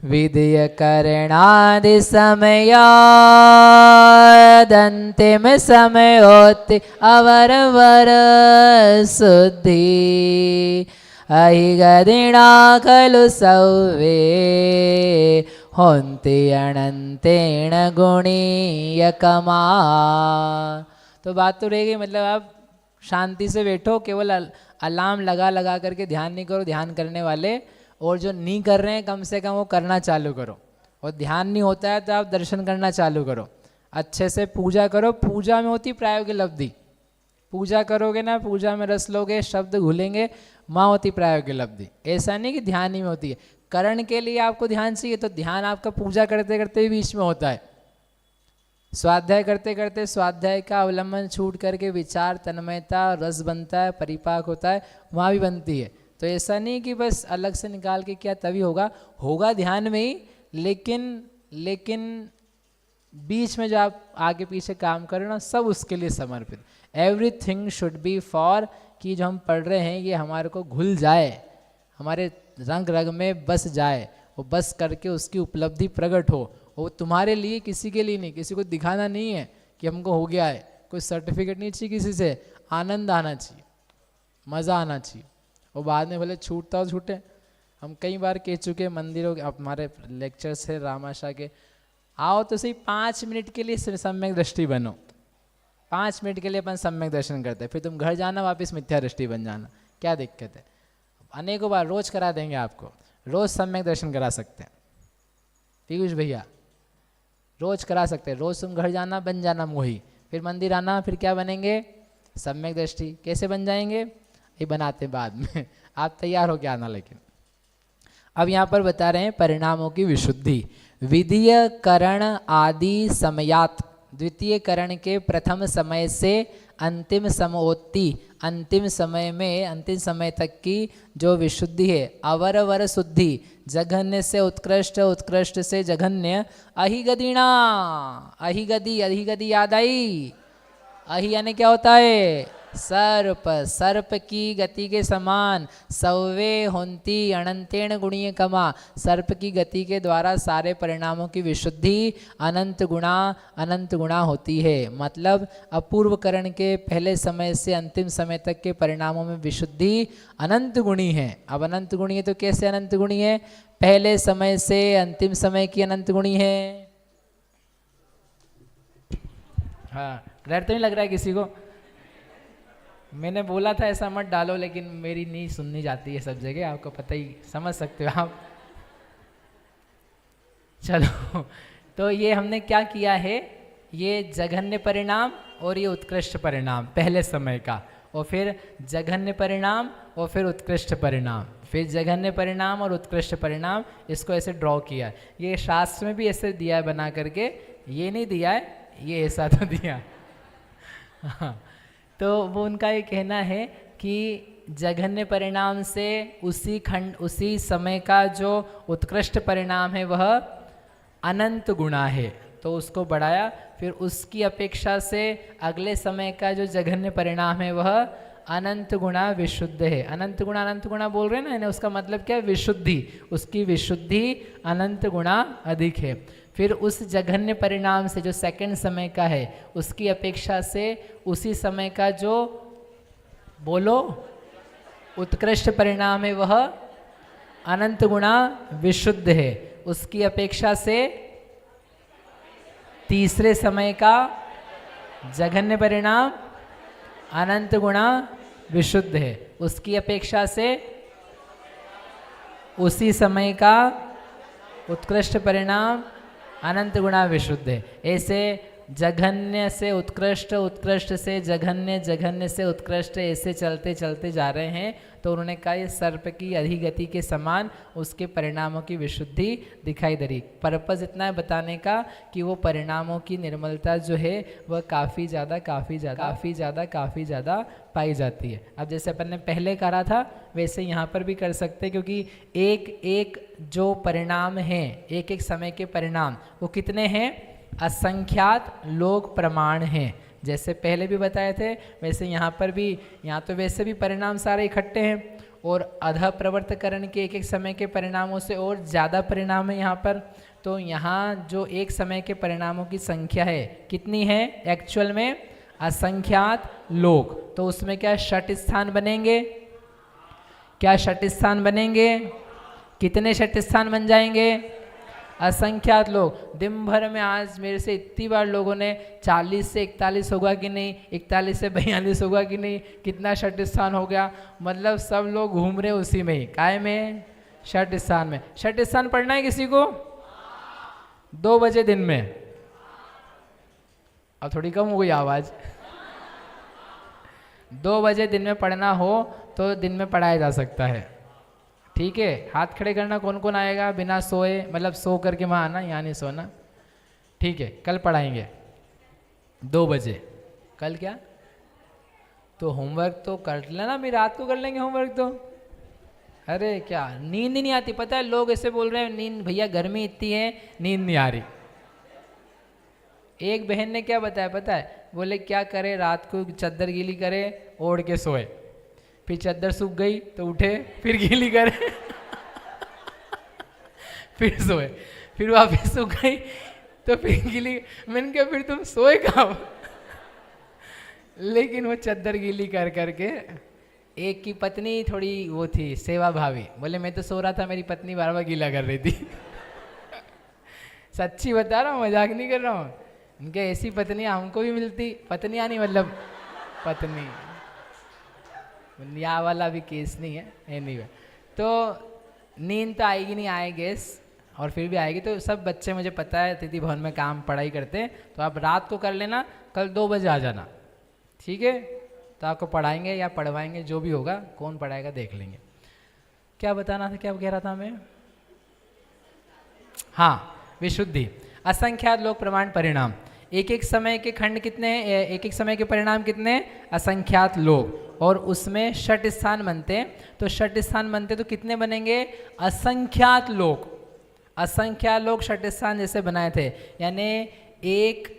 विधीय करणादि समयादंतिम समयोति अवर वर शुद्धि अहिगदिना खलु सौवे होन्ति अनंतेन गुणीय कमा। तो बात तो रहेगी, मतलब आप शांति से बैठो, केवल अलार्म लगा लगा करके ध्यान नहीं करो, ध्यान करने वाले, और जो नहीं कर रहे हैं कम से कम वो करना चालू करो, और ध्यान नहीं होता है तो आप दर्शन करना चालू करो, अच्छे से पूजा करो। पूजा में होती प्रायोगिक लब्धि, पूजा करोगे ना, पूजा में रस लोगे, शब्द घुलेंगे, माँ होती प्रायोगिक लब्धि। ऐसा नहीं कि ध्यान ही में होती है, करण के लिए आपको ध्यान चाहिए, तो ध्यान आपका पूजा करते करते भी बीच में होता है, स्वाध्याय करते करते स्वाध्याय का अवलंबन छूट करके विचार तन्मयता रस बनता है, परिपाक होता है, वहाँ भी बनती है। तो ऐसा नहीं कि बस अलग से निकाल के क्या तभी होगा, होगा ध्यान में ही, लेकिन बीच में जो आप आगे पीछे काम करें ना, सब उसके लिए समर्पित। एवरीथिंग शुड बी फॉर, कि जो हम पढ़ रहे हैं ये हमारे को घुल जाए, हमारे रंग रग में बस जाए, वो बस करके उसकी उपलब्धि प्रकट हो। वो तुम्हारे लिए, किसी के लिए नहीं, किसी को दिखाना नहीं है कि हमको हो गया है, कोई सर्टिफिकेट नहीं चाहिए किसी से, आनंद आना चाहिए, मज़ा आना चाहिए, और बाद में भले छूटता हो छूटे। हम कई बार कह चुके हैं मंदिरों के, हमारे लेक्चर्स है रामाशा के, आओ तो सही 5 मिनट के लिए सम्यक दृष्टि बनो, 5 मिनट के लिए अपन सम्यक दर्शन करते हैं, फिर तुम घर जाना वापस मिथ्या दृष्टि बन जाना, क्या दिक्कत है। अनेकों बार रोज करा देंगे आपको, रोज सम्यक दर्शन करा सकते हैं पीयूष भैया, रोज करा सकते हैं। रोज तुम घर जाना, बन जाना मोही, फिर मंदिर आना, फिर क्या बनेंगे, सम्यक दृष्टि। कैसे बन जाएंगे ये बनाते बाद में, आप तैयार हो के आना। लेकिन अब यहाँ पर बता रहे हैं परिणामों की विशुद्धि। विधीय करण आदि समयात, द्वितीय करण के प्रथम समय से अंतिम समोत्ति, अंतिम समय में, अंतिम समय तक की जो विशुद्धि है, अवरवर शुद्धि, जघन्य से उत्कृष्ट, उत्कृष्ट से जघन्य, अहिगदिना, अहिगदी, अहिगदी याद आई, अहि यानी क्या होता है, सर्प, सर्प की गति के समान, सौवे होन्ति अनंतेन गुणीय कमा, सर्प की गति के द्वारा सारे परिणामों की विशुद्धि अनंत गुणा होती है। मतलब अपूर्व करण के पहले समय से अंतिम समय तक के परिणामों में विशुद्धि अनंत गुणी है। अब अनंत गुणी है तो कैसे अनंत गुणी है, पहले समय से अंतिम समय की अनंत गुणी है। हाँ, डर तो नहीं लग रहा है किसी को, मैंने बोला था ऐसा मत डालो, लेकिन मेरी नहीं सुननी जाती है सब जगह, आपको पता ही, समझ सकते हो आप। चलो, तो ये हमने क्या किया है, ये जघन्य परिणाम और ये उत्कृष्ट परिणाम पहले समय का, और फिर जघन्य परिणाम और फिर उत्कृष्ट परिणाम, फिर जघन्य परिणाम और उत्कृष्ट परिणाम, इसको ऐसे ड्रॉ किया। ये शास्त्र में भी ऐसे दिया है बना करके, ये नहीं दिया है, ये ऐसा तो दिया। हाँ, तो वो उनका ये कहना है कि जघन्य परिणाम से उसी समय का जो उत्कृष्ट परिणाम है वह अनंत गुणा है, तो उसको बढ़ाया। फिर उसकी अपेक्षा से अगले समय का जो जघन्य परिणाम है वह अनंत गुणा विशुद्ध है। अनंत गुणा बोल रहे हैं ना, उसका मतलब क्या है, विशुद्धि, उसकी विशुद्धि अनंत गुणा अधिक है। फिर उस जघन्य परिणाम से जो सेकंड समय का है, उसकी अपेक्षा से उसी समय का जो, बोलो, उत्कृष्ट परिणाम है वह अनंत गुणा विशुद्ध है। उसकी अपेक्षा से तीसरे समय का जघन्य परिणाम अनंत गुणा विशुद्ध है। उसकी अपेक्षा से उसी समय का उत्कृष्ट परिणाम अनंत गुणा विशुद्ध है। ऐसे जघन्य से उत्कृष्ट, उत्कृष्ट से जघन्य, जघन्य से उत्कृष्ट, ऐसे चलते चलते जा रहे हैं। तो उन्होंने कहा ये सर्प की अधिगति के समान उसके परिणामों की विशुद्धि दिखाई दे रही। पर्पज़ इतना है बताने का कि वो परिणामों की निर्मलता जो है वह काफ़ी ज़्यादा पाई जाती है। अब जैसे अपन ने पहले करा था वैसे यहाँ पर भी कर सकते हैं, क्योंकि एक एक जो परिणाम हैं, एक एक समय के परिणाम वो कितने हैं, असंख्यात लोक प्रमाण हैं। जैसे पहले भी बताए थे वैसे यहाँ पर भी, यहाँ तो वैसे भी परिणाम सारे इकट्ठे हैं, और अधः प्रवर्तकरण के एक एक समय के परिणामों से और ज़्यादा परिणाम है यहाँ पर। तो यहाँ जो एक समय के परिणामों की संख्या है कितनी है एक्चुअल में, असंख्यात लोग। तो उसमें क्या षट स्थान बनेंगे, क्या षट स्थान बनेंगे, कितने षट स्थान बन जाएंगे, असंख्यात लोग। दिन भर में आज मेरे से इतनी बार लोगों ने 40 से 41 होगा कि नहीं, 41 से 42 होगा कि नहीं, कितना षट स्थान हो गया, मतलब सब लोग घूम रहे उसी में ही, काय में, षट स्थान में। षट स्थान पढ़ना है किसी को 2 बजे दिन में, अब थोड़ी कम हो गई आवाज। 2 बजे दिन में पढ़ना हो तो दिन में पढ़ाया जा सकता है, ठीक है। हाथ खड़े करना कौन कौन आएगा बिना सोए, मतलब सो करके वहाँ आना, यहाँ नहीं सोना, ठीक है। कल पढ़ाएंगे 2 बजे। कल क्या, तो होमवर्क तो कर लेना, भी रात को कर लेंगे होमवर्क तो। अरे क्या नींद नहीं आती, पता है लोग ऐसे बोल रहे हैं नींद, भैया गर्मी इतनी है नींद नहीं आ रही। एक बहन ने क्या बताया पता है, बोले क्या करे, रात को चादर गीली करे ओढ़ के सोए, फिर चादर सूख गई तो उठे फिर गीली करे फिर सोए, फिर वापस सूख गई तो फिर गीली। मैंने कहा फिर तुम सोए कब लेकिन वो चादर गीली कर करके। एक की पत्नी थोड़ी वो थी सेवा भावी, बोले मैं तो सो रहा था मेरी पत्नी बार बार गीला कर रही थी सच्ची बता रहा हूँ, मजाक नहीं कर रहा हूँ। उनके ऐसी पत्नियाँ हमको भी मिलती, पत्नियाँ नहीं मतलब पत्नी, या वाला भी केस नहीं है एनीवे। तो नींद तो आएगी नहीं, आए गेस, और फिर भी आएगी। तो सब बच्चे मुझे पता है अतिथि भवन में काम पढ़ाई करते हैं, तो आप रात को कर लेना, कल 2 बजे आ जाना, ठीक है। तो आपको पढ़ाएंगे या पढ़वाएंगे जो भी होगा, कौन पढ़ाएगा देख लेंगे। क्या बताना था, क्या कह रहा था मैं, हाँ विशुद्धि। असंख्यात लोक प्रमाण परिणाम, एक एक समय के खंड कितने हैं, एक एक समय के परिणाम कितने, असंख्यात लोग, और उसमें षट स्थान बनते हैं। तो षट स्थान बनते तो कितने बनेंगे, असंख्यात लोग। असंख्यात लोग षट स्थान जैसे बनाए थे, यानी एक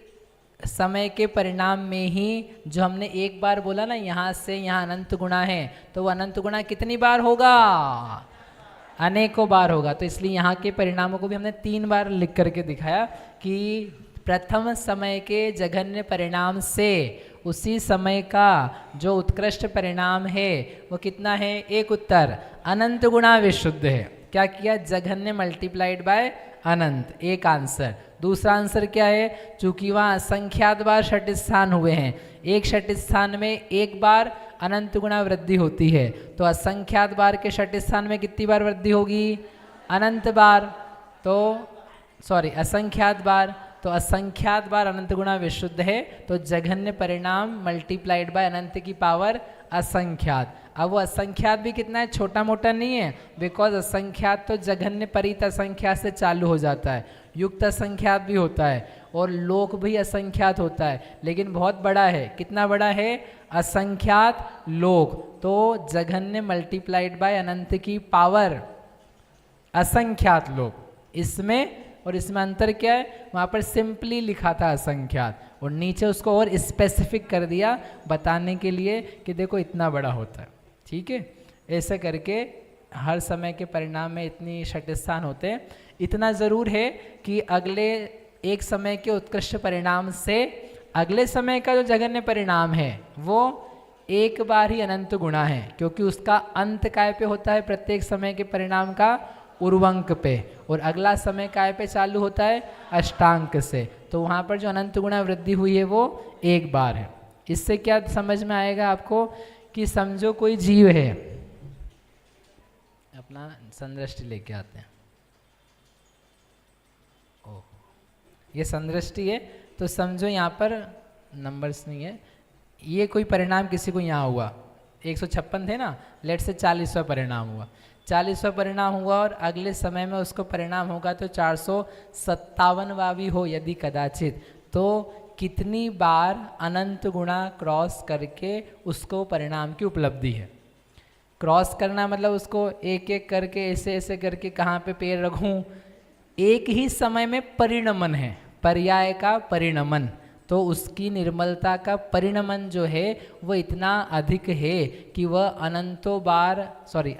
समय के परिणाम में ही जो हमने एक बार बोला ना यहाँ से यहाँ अनंत गुणा है, तो वो अनंत गुणा कितनी बार होगा, अनेकों बार होगा। तो इसलिए यहाँ के परिणामों को भी हमने 3 बार लिख करके दिखाया कि प्रथम समय के जघन्य परिणाम से उसी समय का जो उत्कृष्ट परिणाम है वो कितना है, एक उत्तर अनंत गुणा विशुद्ध है। क्या किया, जघन्य मल्टीप्लाइड बाय अनंत, एक आंसर। दूसरा आंसर क्या है, चूंकि वहाँ असंख्यात बार षट स्थान हुए हैं, एक षट स्थान में एक बार अनंत गुणा वृद्धि होती है, तो असंख्यात बार के षट स्थान में कितनी बार वृद्धि होगी, अनंत बार। तो सॉरी असंख्यात बार, तो असंख्यात बार अनंत गुणा विशुद्ध है, तो जघन्य परिणाम मल्टीप्लाइड बाय अनंत की पावर असंख्यात। अब वो असंख्यात भी कितना है, छोटा मोटा नहीं है, बिकॉज असंख्यात तो जघन्य परित असंख्यात से चालू हो जाता है, युक्त असंख्यात भी होता है और लोक भी असंख्यात होता है, लेकिन बहुत बड़ा है। कितना बड़ा है, असंख्यात लोक। तो जघन्य मल्टीप्लाइड बाय अनंत की पावर असंख्यात लोक। इसमें और इसमें अंतर क्या है, वहाँ पर सिंपली लिखा था असंख्यात और नीचे उसको और स्पेसिफिक कर दिया बताने के लिए कि देखो इतना बड़ा होता है, ठीक है। ऐसे करके हर समय के परिणाम में इतनी षट स्थान होते हैं। इतना ज़रूर है कि अगले एक समय के उत्कृष्ट परिणाम से अगले समय का जो जघन्य परिणाम है वो एक बार ही अनंत गुणा है, क्योंकि उसका अंत काय पे होता है, प्रत्येक समय के परिणाम का उर्वंक पे, और अगला समय काय पे चालू होता है, अष्टांक से। तो वहाँ पर जो अनंत गुणा वृद्धि हुई है वो एक बार है। इससे क्या समझ में आएगा आपको कि समझो कोई जीव है, अपना संदृष्टि लेके आते हैं, ओह ये संदृष्टि है, तो समझो यहाँ पर नंबर्स नहीं है, ये कोई परिणाम किसी को यहाँ हुआ, 156 थे ना, लेट से 40वां परिणाम हुआ, 40वां परिणाम हुआ और अगले समय में उसको परिणाम होगा तो 457वां भी हो यदि कदाचित, तो कितनी बार अनंत गुणा क्रॉस करके उसको परिणाम की उपलब्धि है। क्रॉस करना मतलब उसको एक एक करके ऐसे ऐसे करके कहाँ पे पैर रखूँ, एक ही समय में परिणमन है, पर्याय का परिणमन। तो उसकी निर्मलता का परिणमन जो है वो इतना अधिक है कि वह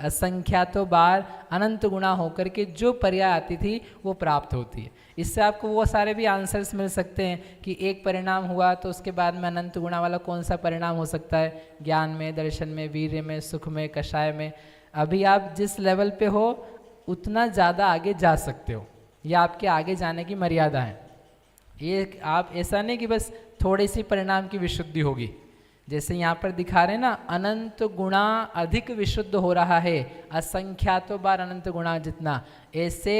असंख्यातों बार अनंत गुणा होकर के जो पर्याय आती थी वो प्राप्त होती है। इससे आपको वो सारे भी आंसर्स मिल सकते हैं कि एक परिणाम हुआ तो उसके बाद में अनंत गुणा वाला कौन सा परिणाम हो सकता है, ज्ञान में, दर्शन में, वीर्य में, सुख में, कषाय में। अभी आप जिस लेवल पे हो उतना ज़्यादा आगे जा सकते हो, ये आपके आगे जाने की मर्यादा है। ये आप ऐसा नहीं कि बस थोड़ी सी परिणाम की विशुद्धि होगी, जैसे यहाँ पर दिखा रहे हैं ना, अनंत गुणा अधिक विशुद्ध हो रहा है, असंख्यातों बार अनंत गुणा जितना। ऐसे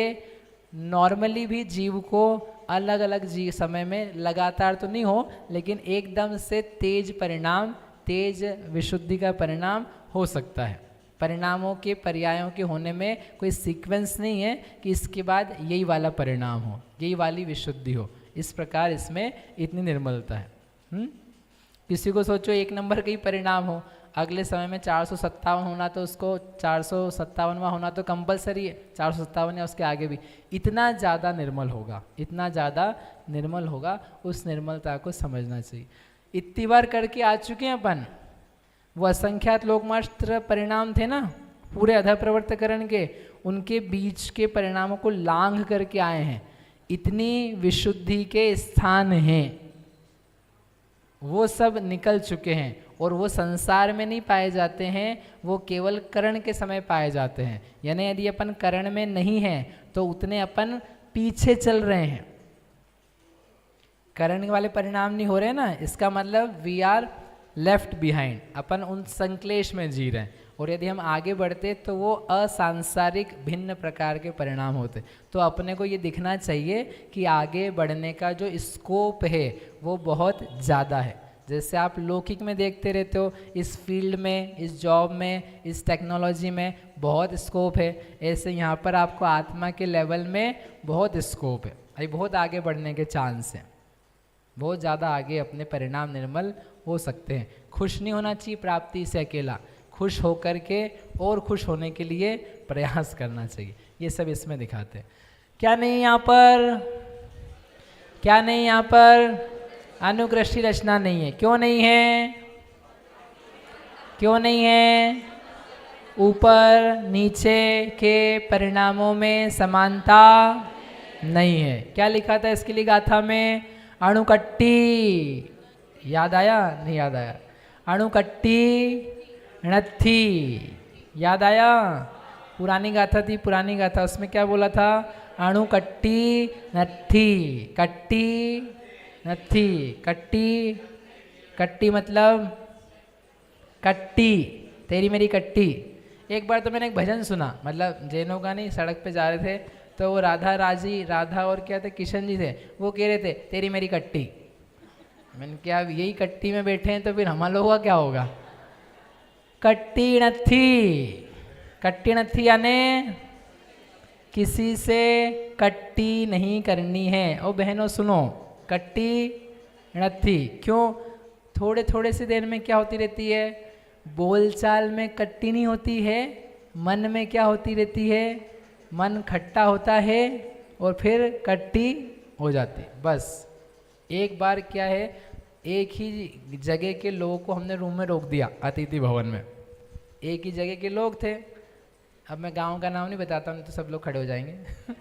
नॉर्मली भी जीव को अलग अलग समय में लगातार तो नहीं हो, लेकिन एकदम से तेज परिणाम, तेज विशुद्धि का परिणाम हो सकता है। परिणामों के पर्यायों के होने में कोई सीक्वेंस नहीं है कि इसके बाद यही वाला परिणाम हो, यही वाली विशुद्धि हो। इस प्रकार इसमें इतनी निर्मलता है। किसी को सोचो 1 नंबर का ही परिणाम हो, अगले समय में 457 होना तो उसको 457वां होना तो कंपलसरी है, 457 या उसके आगे भी। इतना ज़्यादा निर्मल होगा, इतना ज़्यादा निर्मल होगा, उस निर्मलता को समझना चाहिए। इतनी बार करके आ चुके हैं अपन, वो असंख्यात लोकमात्र परिणाम थे ना पूरे अधः प्रवर्तकरण के, उनके बीच के परिणामों को लांघ करके आए हैं। इतनी विशुद्धि के स्थान हैं, वो सब निकल चुके हैं, और वो संसार में नहीं पाए जाते हैं, वो केवल करण के समय पाए जाते हैं। यानी यदि अपन करण में नहीं हैं तो उतने अपन पीछे चल रहे हैं, करण वाले परिणाम नहीं हो रहे ना, इसका मतलब वी आर लेफ्ट बिहाइंड, अपन उन संक्लेश में जी रहे हैं। और यदि हम आगे बढ़ते तो वो असांसारिक भिन्न प्रकार के परिणाम होते। तो अपने को ये दिखना चाहिए कि आगे बढ़ने का जो स्कोप है वो बहुत ज़्यादा है। जैसे आप लौकिक में देखते रहते हो, इस फील्ड में, इस जॉब में, इस टेक्नोलॉजी में बहुत स्कोप है, ऐसे यहाँ पर आपको आत्मा के लेवल में बहुत स्कोप है, अभी बहुत आगे बढ़ने के चांस हैं, बहुत ज़्यादा आगे अपने परिणाम निर्मल हो सकते हैं। खुश नहीं होना चाहिए प्राप्ति से अकेला, खुश होकर के और खुश होने के लिए प्रयास करना चाहिए। ये सब इसमें दिखाते हैं। क्या नहीं यहाँ पर, क्या नहीं यहाँ पर, अनुकृष्टि रचना नहीं है। क्यों नहीं है, क्यों नहीं है? ऊपर नीचे के परिणामों में समानता नहीं है। क्या लिखा था इसके लिए गाथा में? अणुकट्टी, याद आया? नहीं याद आया? अणुकट्टी णथी, याद आया? पुरानी गाथा थी, पुरानी गाथा, उसमें क्या बोला था? अणुकट्टी नथी, कट्टी नथी, कट्टी, कट्टी मतलब कट्टी, तेरी मेरी कट्टी। एक बार तो मैंने एक भजन सुना, मतलब जैनों का नहीं, सड़क पे जा रहे थे तो वो राधा राजी, राधा और क्या थे, किशन जी थे, वो कह रहे थे तेरी मेरी कट्टी। मैंने क्या, अब यही कट्टी में बैठे हैं तो फिर हम लोगों का क्या होगा? कट्टी नथी, कट्टी नथी यानी किसी से कट्टी नहीं करनी है। ओ बहनों सुनो, कट्टी नथी क्यों? थोड़े थोड़े से देर में क्या होती रहती है? बोलचाल में कट्टी नहीं होती है, मन में क्या होती रहती है? मन खट्टा होता है और फिर कट्टी हो जाती। बस एक बार क्या है, एक ही जगह के लोगों को हमने रूम में रोक दिया अतिथि भवन में, एक ही जगह के लोग थे। अब मैं गांव का नाम नहीं बताता हूँ तो सब लोग खड़े हो जाएंगे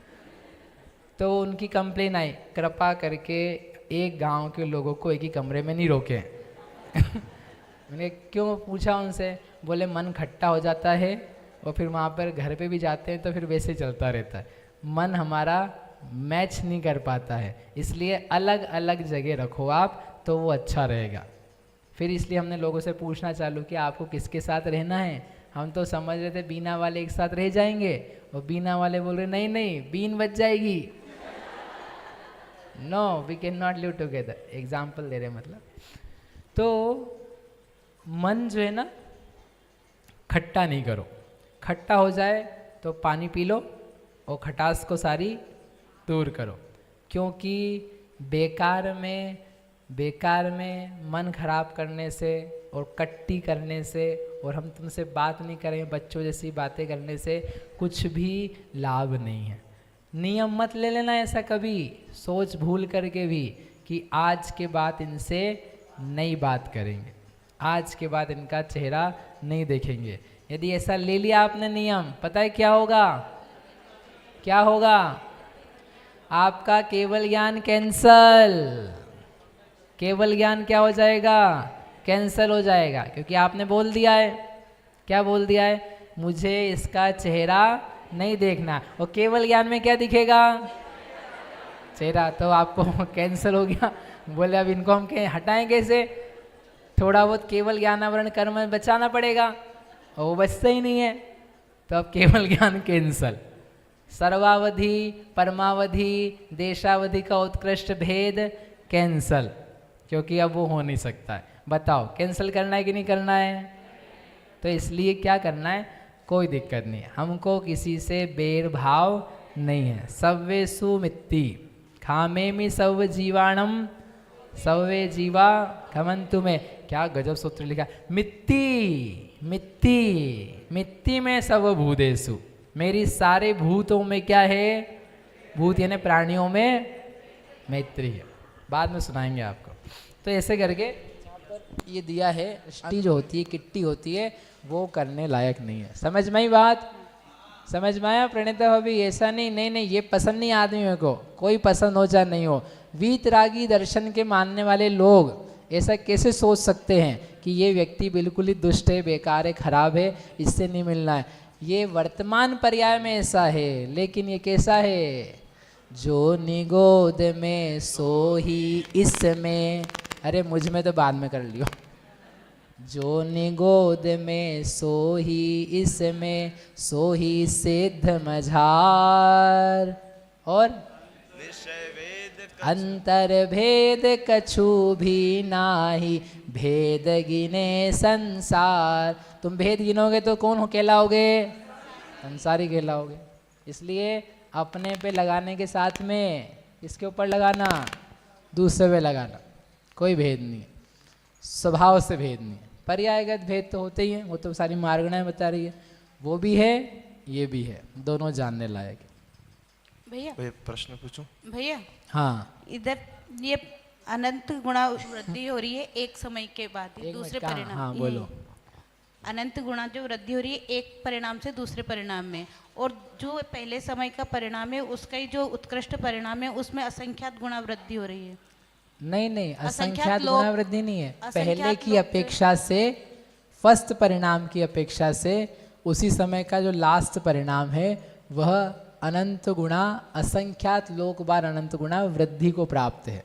तो उनकी कंप्लेन आई, कृपा करके एक गांव के लोगों को एक ही कमरे में नहीं रोके मैंने क्यों पूछा उनसे, बोले मन खट्टा हो जाता है और फिर वहाँ पर घर पे भी जाते हैं तो फिर वैसे चलता रहता है, मन हमारा मैच नहीं कर पाता है, इसलिए अलग अलग जगह रखो आप तो वो अच्छा रहेगा। फिर इसलिए हमने लोगों से पूछना चालू किया आपको किसके साथ रहना है। हम तो समझ रहे थे बीना वाले एक साथ रह जाएंगे, और बीना वाले बोल रहे नहीं नहीं बीन बच जाएगी no we can not live together. Example दे रहे मतलब। तो मन जो है ना, खट्टा नहीं करो, खट्टा हो जाए तो पानी पी लो और खटास को सारी दूर करो, क्योंकि बेकार में मन खराब करने से और कट्टी करने से और हम तुमसे बात नहीं करें बच्चों जैसी बातें करने से कुछ भी लाभ नहीं है। नियम मत ले लेना ऐसा कभी सोच भूल करके भी कि आज के बाद इनसे नई बात करेंगे, आज के बाद इनका चेहरा नहीं देखेंगे। यदि ऐसा ले लिया आपने नियम, पता है क्या होगा? क्या होगा? आपका केवल ज्ञान कैंसल, केवल ज्ञान क्या हो जाएगा? कैंसल हो जाएगा, क्योंकि आपने बोल दिया है। क्या बोल दिया है? मुझे इसका चेहरा नहीं देखना। और केवल ज्ञान में क्या दिखेगा? चेहरा। तो आपको कैंसल हो गया। बोले अब इनको हम हटाएं कैसे? थोड़ा बहुत केवल ज्ञान आवरण कर्म बचाना पड़ेगा, और वो बचता ही नहीं है, तो अब केवल ज्ञान कैंसल। सर्वावधि, परमावधि, देशावधि का उत्कृष्ट भेद कैंसल, क्योंकि अब वो हो नहीं सकता है। बताओ कैंसिल करना है कि नहीं करना है? तो इसलिए क्या करना है? कोई दिक्कत नहीं है, हमको किसी से बैर भाव नहीं है। सव्वे सुमित्ति खामेमि सव्व जीवाणम सव्वे जीवा खमंतु में। क्या गजब सूत्र लिखा! मित्ति मित्ति मित्ति में सब भूतेषु, मेरी सारे भूतों में क्या है? भूत यानी प्राणियों में मैत्री है। बाद में सुनाएंगे आपको। तो ऐसे करके ये दिया है, ष्टी जो होती है, किट्टी होती है, वो करने लायक नहीं है। समझ में आई बात? समझ में आया प्रणीता भाभी? ऐसा नहीं ये पसंद नहीं आदमियों को, कोई पसंद हो चाहे नहीं हो। वीतरागी दर्शन के मानने वाले लोग ऐसा कैसे सोच सकते हैं कि ये व्यक्ति बिल्कुल ही दुष्ट है, बेकार है, खराब है, इससे नहीं मिलना है। ये वर्तमान पर्याय में ऐसा है, लेकिन ये कैसा है? जो निगोद में सो ही इसमें, अरे मुझ में तो बाद में कर लियो। जो निगोद में सो ही इसमें, सो ही सिद्ध मझार। और अंतर भेद कछु भी नाही, भेद गिने संसार। तुम भेद गिनोगे तो कौन कहलाओगे? संसारी कहलाओगे। इसलिए अपने पे लगाने के साथ में इसके ऊपर लगाना, दूसरे पे लगाना, कोई भेद नहीं है, स्वभाव से भेद नहीं है। पर्यायगत भेद तो होते ही हैं, वो तो सारी मार्गणाएं बता रही है, वो भी है ये भी है, दोनों जानने लायक है। भैया प्रश्न पूछूं? भैया हाँ, इधर ये अनंत गुणा वृद्धि हो रही है एक समय के बाद ही दूसरे परिणाम। हाँ बोलो। अनंत गुणा जो वृद्धि हो रही है एक परिणाम से दूसरे परिणाम में, और जो पहले समय का परिणाम है उसका ही जो उत्कृष्ट परिणाम है उसमें असंख्यात गुणा वृद्धि हो रही है। नहीं, असंख्यात गुणा वृद्धि नहीं है। पहले की अपेक्षा से, फर्स्ट परिणाम की अपेक्षा से उसी समय का जो लास्ट परिणाम है वह अनंत गुणा, असंख्यात लोक बार अनंत गुणा वृद्धि को प्राप्त है।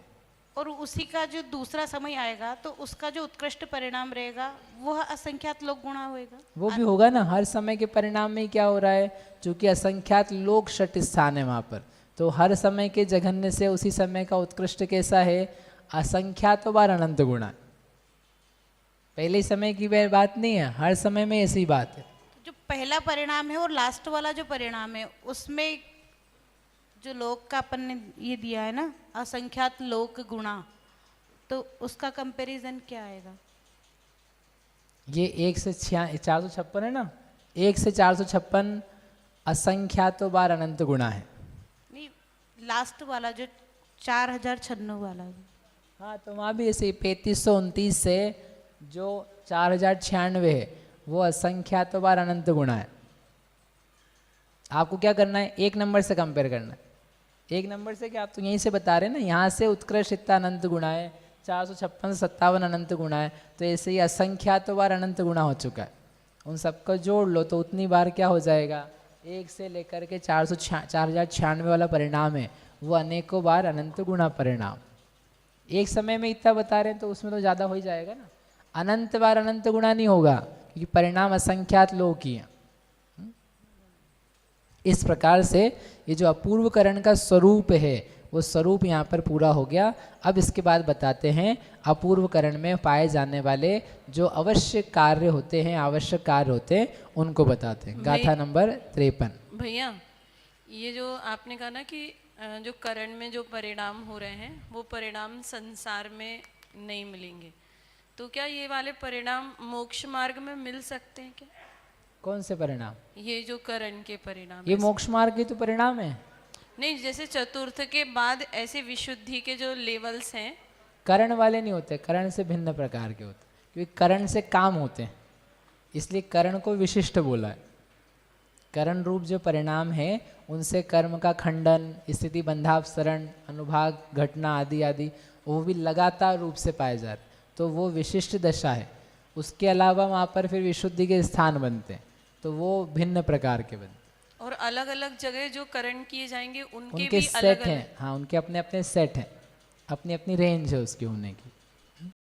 और उसी का जो दूसरा समय आएगा तो उसका जो उत्कृष्ट परिणाम रहेगा वह असंख्यात लोक गुणा होएगा। वो भी होगा ना, हर समय के परिणाम में क्या हो रहा है? चूंकि असंख्यात लोक षट स्थान है वहाँ पर, तो हर समय के जघन्य से उसी समय का उत्कृष्ट कैसा है? असंख्यात बार अनंत गुणा। पहले समय की बात नहीं है, हर समय में ऐसी बात है। जो पहला परिणाम है और लास्ट वाला जो परिणाम है उसमें जो लोक का अपन ने ये दिया है ना, असंख्यात लोक गुणा, तो उसका कंपैरिजन क्या आएगा? ये 1 से 456 है ना, 1 से 456 असंख्यातों बार अनंत गुणा है। नहीं, लास्ट वाला जो 4096 वाला। हाँ, तो वहाँ भी ऐसे 3529 से जो 4096 है वो असंख्यातों बार अनंत गुणा है। आपको क्या करना है? एक नंबर से कंपेयर करना है। एक नंबर से क्या, आप तो यहीं से बता रहे हैं ना, यहाँ से उत्कृष्ट इतना अनंत गुणा है, 456 से 57 अनंत गुणा है, तो ऐसे ही असंख्यातों बार अनंत गुणा हो चुका है। उन सबको जोड़ लो तो उतनी बार क्या हो जाएगा? 1 से लेकर के 4096 वाला परिणाम है वो अनेकों बार अनंत गुणा परिणाम। एक समय में इतना बता रहे हैं तो उसमें तो ज़्यादा हो ही जाएगा ना। अनंत बार अनंत गुणा नहीं होगा, क्योंकि परिणाम असंख्यात लोग की हैं। इस प्रकार से ये जो अपूर्वकरण का स्वरूप है वो स्वरूप यहाँ पर पूरा हो गया। अब इसके बाद बताते हैं अपूर्वकरण में पाए जाने वाले जो अवश्य कार्य होते हैं, आवश्यक कार्य होते हैं, उनको बताते हैं। गाथा नंबर 53। भैया ये जो आपने कहा ना कि जो करण में जो परिणाम हो रहे हैं वो परिणाम संसार में नहीं मिलेंगे, तो क्या ये वाले परिणाम मोक्ष मार्ग में मिल सकते हैं क्या? कौन से परिणाम? ये जो करण के परिणाम, ये मोक्ष मार्ग के तो परिणाम है। नहीं, जैसे चतुर्थ के बाद ऐसे विशुद्धि के जो लेवल्स हैं, करण वाले नहीं होते, करण से भिन्न प्रकार के होते, क्योंकि करण से काम होते हैं, इसलिए करण को विशिष्ट बोला है। करण रूप जो परिणाम है उनसे कर्म का खंडन, स्थिति बंधापसरण, अनुभाग, घटना आदि आदि वो भी लगातार रूप से पाए जा रहे, तो वो विशिष्ट दशा है। उसके अलावा वहाँ पर फिर विशुद्धि के स्थान बनते हैं, तो वो भिन्न प्रकार के बनते हैं। और अलग अलग जगह जो करण किए जाएंगे उनके उनके भी सेट अलग हैं, अलग। हाँ उनके अपने अपने सेट हैं, अपनी अपनी रेंज है उसकी होने की।